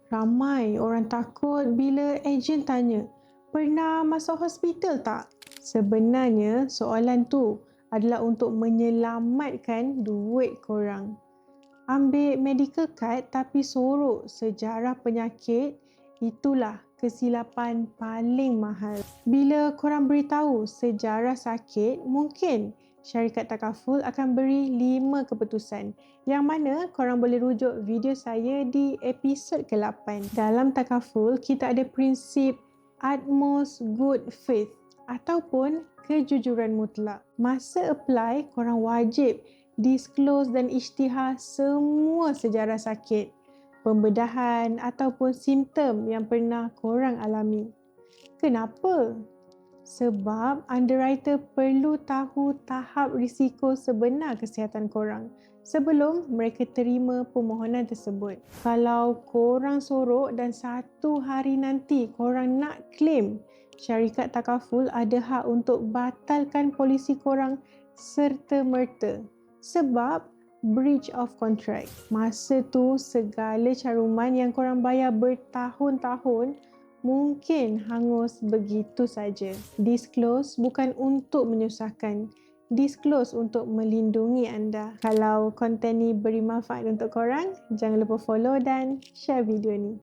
Ramai orang takut bila ejen tanya, pernah masuk hospital tak? Sebenarnya soalan tu adalah untuk menyelamatkan duit korang. Ambil medical card tapi sorok sejarah penyakit, itulah kesilapan paling mahal. Bila korang beritahu sejarah sakit, mungkin syarikat takaful akan beri 5 keputusan yang mana korang boleh rujuk video saya di episod ke-8. Dalam takaful, kita ada prinsip utmost good faith ataupun kejujuran mutlak. Masa apply, korang wajib disclose dan isytihar semua sejarah sakit, pembedahan ataupun simptom yang pernah korang alami. Kenapa? Sebab underwriter perlu tahu tahap risiko sebenar kesihatan korang sebelum mereka terima permohonan tersebut. Kalau korang sorok dan 1 hari nanti korang nak claim, syarikat takaful ada hak untuk batalkan polisi korang serta-merta. Sebab breach of contract. Masa tu segala caruman yang korang bayar bertahun-tahun mungkin hangus begitu saja. Disclose bukan untuk menyusahkan. Disclose untuk melindungi anda. Kalau konten ni beri manfaat untuk korang, jangan lupa follow dan share video ni.